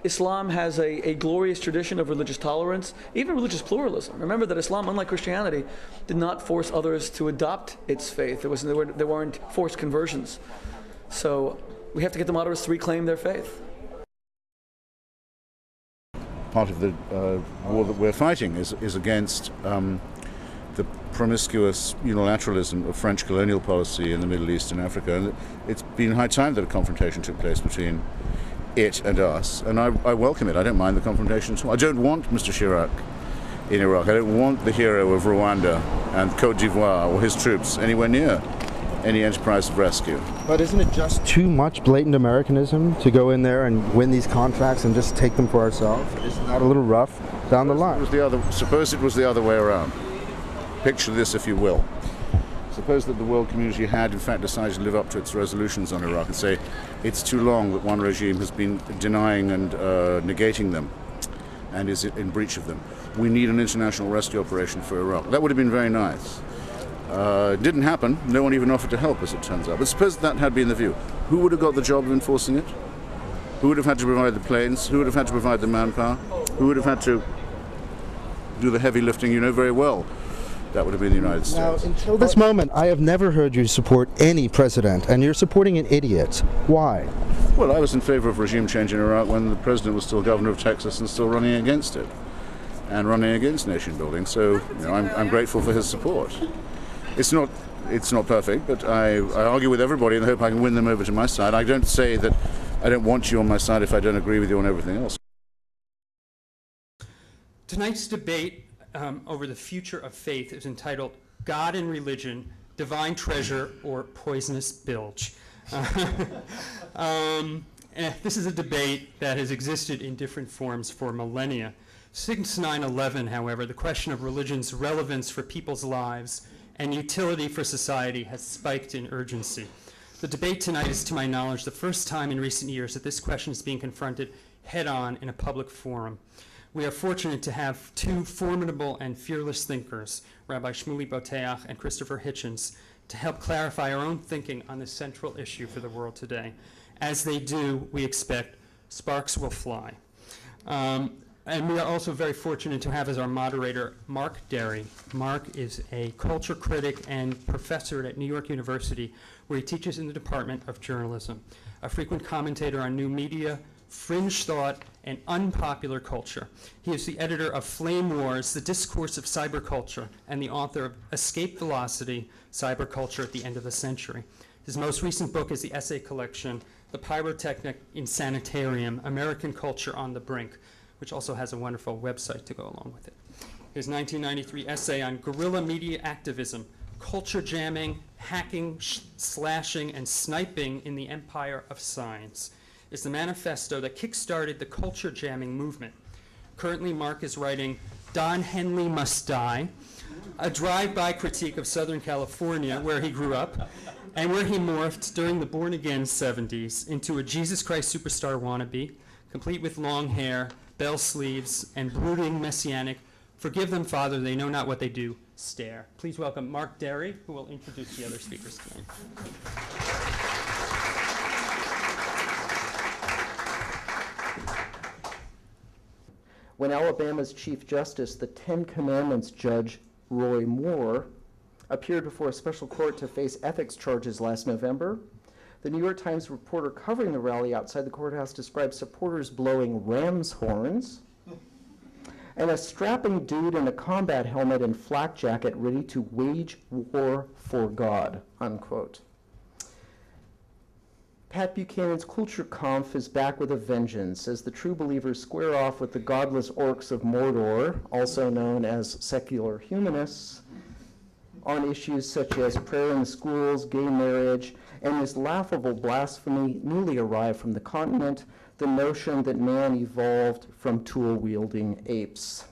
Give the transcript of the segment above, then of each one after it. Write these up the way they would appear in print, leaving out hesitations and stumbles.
Islam has a glorious tradition of religious tolerance, even religious pluralism. Remember that Islam, unlike Christianity, did not force others to adopt its faith. There weren't forced conversions. So we have to get the moderates to reclaim their faith. Part of the war that we're fighting is against the promiscuous unilateralism of French colonial policy in the Middle East and Africa. And it's been high time that a confrontation took place between it and us, and I welcome it. I don't mind the confrontation at all. I don't want Mr. Chirac in Iraq. I don't want the hero of Rwanda and Côte d'Ivoire or his troops anywhere near any enterprise of rescue. But isn't it just too much blatant Americanism to go in there and win these contracts and just take them for ourselves? Isn't that a little rough down the line? Suppose it was the other way around. Picture this, if you will. Suppose that the world community had, in fact, decided to live up to its resolutions on Iraq and say it's too long that one regime has been denying and negating them and is in breach of them. We need an international rescue operation for Iraq. That would have been very nice. It didn't happen. No one even offered to help, as it turns out. But suppose that had been the view. Who would have got the job of enforcing it? Who would have had to provide the planes? Who would have had to provide the manpower? Who would have had to do the heavy lifting? You know very well. That would have been the United States. Now, until this moment, I have never heard you support any president, and you're supporting an idiot. Why? Well, I was in favor of regime change in Iraq when the president was still governor of Texas and still running against it, and running against nation building. So, I'm grateful for his support. It's not perfect, but I argue with everybody in the hope I can win them over to my side. I don't say that I don't want you on my side if I don't agree with you on everything else. Tonight's debate over the future of faith is entitled God and Religion, Divine Treasure, or Poisonous Bilge. This is a debate that has existed in different forms for millennia. Since 9/11, however, the question of religion's relevance for people's lives and utility for society has spiked in urgency. The debate tonight is, to my knowledge, the first time in recent years that this question is being confronted head-on in a public forum. We are fortunate to have two formidable and fearless thinkers, Rabbi Shmuley and Christopher Hitchens, to help clarify our own thinking on this central issue for the world today. As they do, we expect sparks will fly. And we are also very fortunate to have as our moderator Mark Derry. Mark is a culture critic and professor at New York University, where he teaches in the Department of Journalism, a frequent commentator on new media, fringe thought, and unpopular culture. He is the editor of Flame Wars, The Discourse of Cyberculture, and the author of Escape Velocity, Cyberculture at the End of the Century. His most recent book is the essay collection, The Pyrotechnic Insanitarium, American Culture on the Brink, which also has a wonderful website to go along with it. His 1993 essay on guerrilla media activism, culture jamming, hacking, slashing, and sniping in the empire of science, is the manifesto that kick-started the culture jamming movement. Currently, Mark is writing Don Henley Must Die, a drive-by critique of Southern California, where he grew up, and where he morphed during the born-again 70s into a Jesus Christ superstar wannabe, complete with long hair, bell sleeves, and brooding messianic, forgive them, Father, they know not what they do, stare. Please welcome Mark Derry, who will introduce the other speakers tonight. When Alabama's Chief Justice, the Ten Commandments judge Roy Moore, appeared before a special court to face ethics charges last November, the New York Times reporter covering the rally outside the courthouse described supporters blowing ram's horns and a strapping dude in a combat helmet and flak jacket ready to wage war for God, unquote. Pat Buchanan's Culture Conf is back with a vengeance as the true believers square off with the godless orcs of Mordor, also known as secular humanists, on issues such as prayer in the schools, gay marriage, and this laughable blasphemy newly arrived from the continent, the notion that man evolved from tool-wielding apes.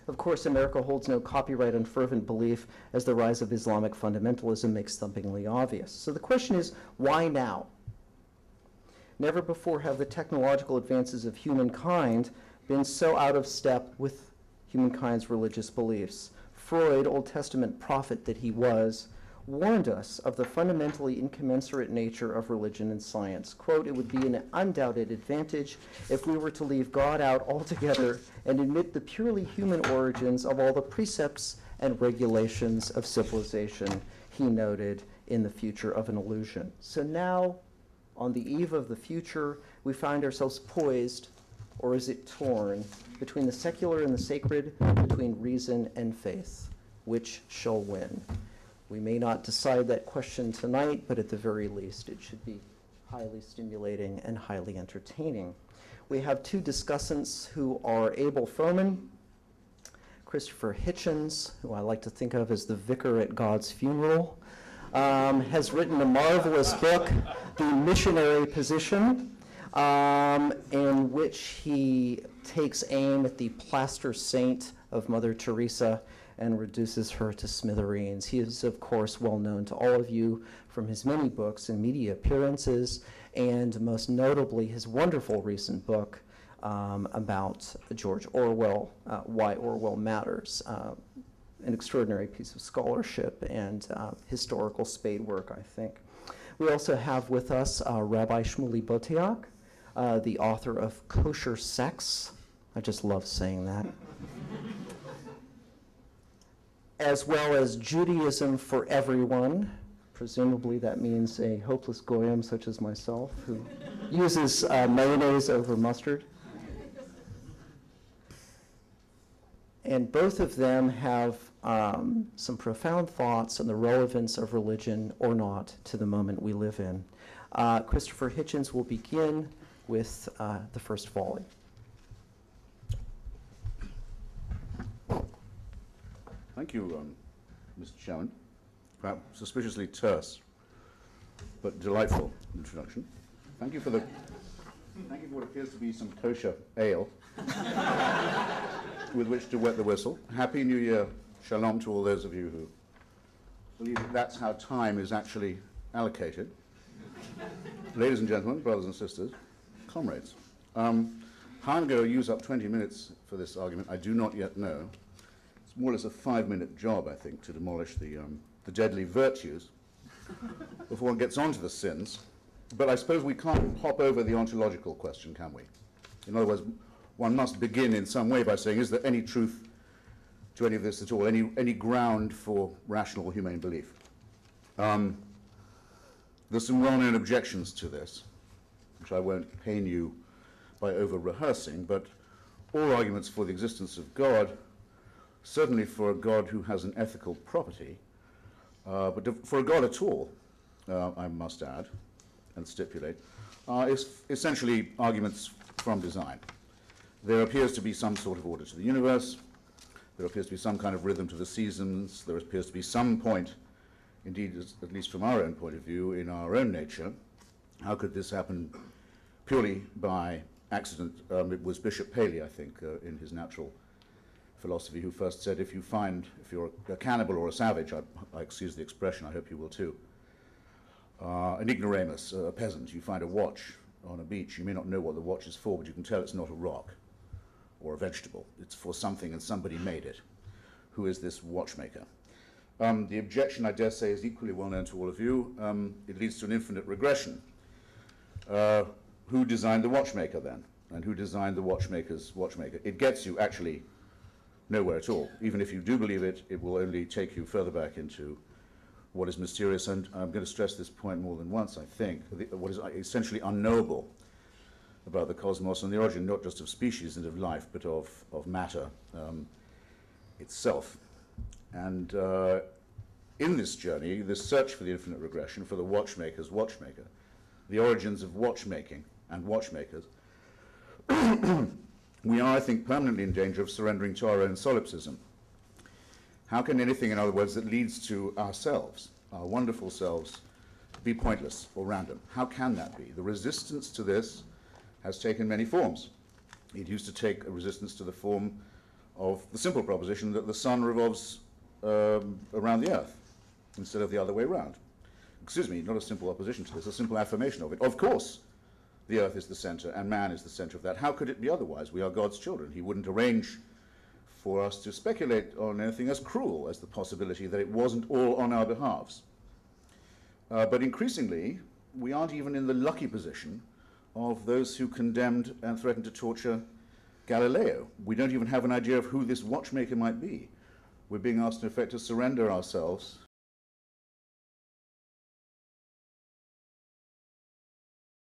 Of course, America holds no copyright on fervent belief, as the rise of Islamic fundamentalism makes thumpingly obvious. So the question is, why now? Never before have the technological advances of humankind been so out of step with humankind's religious beliefs. Freud, Old Testament prophet that he was, warned us of the fundamentally incommensurate nature of religion and science. Quote, "It would be an undoubted advantage if we were to leave God out altogether and admit the purely human origins of all the precepts and regulations of civilization," he noted in The Future of an Illusion. So now, on the eve of the future, we find ourselves poised, or is it torn, between the secular and the sacred, between reason and faith. Which shall win? We may not decide that question tonight, but at the very least, it should be highly stimulating and highly entertaining. We have two discussants who are able foemen. Christopher Hitchens, who I like to think of as the vicar at God's funeral, has written a marvelous book, The Missionary Position, in which he takes aim at the plaster saint of Mother Teresa and reduces her to smithereens. He is, of course, well known to all of you from his many books and media appearances, and most notably his wonderful recent book about George Orwell, Why Orwell Matters, an extraordinary piece of scholarship and historical spade work, I think. We also have with us Rabbi Shmuley Boteach, the author of Kosher Sex. I just love saying that. As well as Judaism for Everyone. Presumably that means a hopeless goyim such as myself who uses mayonnaise over mustard. And both of them have some profound thoughts on the relevance of religion or not to the moment we live in. Christopher Hitchens will begin with the first volley. Thank you, Mr. Chairman. Perhaps suspiciously terse, but delightful introduction. Thank you for what appears to be some kosher ale with which to wet the whistle. Happy New Year. Shalom to all those of you who believe that that's how time is actually allocated. Ladies and gentlemen, brothers and sisters, comrades. How I'm going to use up 20 minutes for this argument, I do not yet know. It's more or less a 5-minute job, I think, to demolish the deadly virtues before one gets on to the sins. But I suppose we can't hop over the ontological question, can we? In other words, one must begin in some way by saying, is there any truth to any of this at all, any ground for rational humane belief? There's some well-known objections to this, which I won't pain you by over-rehearsing, but all arguments for the existence of God, certainly for a God who has an ethical property, but for a God at all, I must add and stipulate, is essentially arguments from design. There appears to be some sort of order to the universe. There appears to be some kind of rhythm to the seasons. There appears to be some point, indeed, at least from our own point of view, in our own nature. How could this happen purely by accident? It was Bishop Paley, I think, in his natural philosophy, who first said, if you're a cannibal or a savage, I excuse the expression, I hope you will too, an ignoramus, a peasant, you find a watch on a beach, you may not know what the watch is for, but you can tell it's not a rock or a vegetable. It's for something and somebody made it. Who is this watchmaker? The objection, I dare say, is equally well known to all of you. It leads to an infinite regression. Who designed the watchmaker then? And who designed the watchmaker's watchmaker? It gets you actually nowhere at all. Even if you do believe it, it will only take you further back into what is mysterious, and I'm going to stress this point more than once, I think, what is essentially unknowable about the cosmos and the origin not just of species and of life, but of matter itself. And in this journey, this search for the infinite regression, for the watchmaker's watchmaker, the origins of watchmaking and watchmakers, we are, I think, permanently in danger of surrendering to our own solipsism. How can anything, in other words, that leads to ourselves, our wonderful selves, be pointless or random? How can that be? The resistance to this has taken many forms. It used to take a resistance to the form of the simple proposition that the sun revolves around the earth instead of the other way around. Excuse me, not a simple opposition to this, a simple affirmation of it. Of course, the earth is the center and man is the center of that. How could it be otherwise? We are God's children. He wouldn't arrange for us to speculate on anything as cruel as the possibility that it wasn't all on our behalves. But increasingly, we aren't even in the lucky position of those who condemned and threatened to torture Galileo. We don't even have an idea of who this watchmaker might be. We're being asked, in effect, to surrender ourselves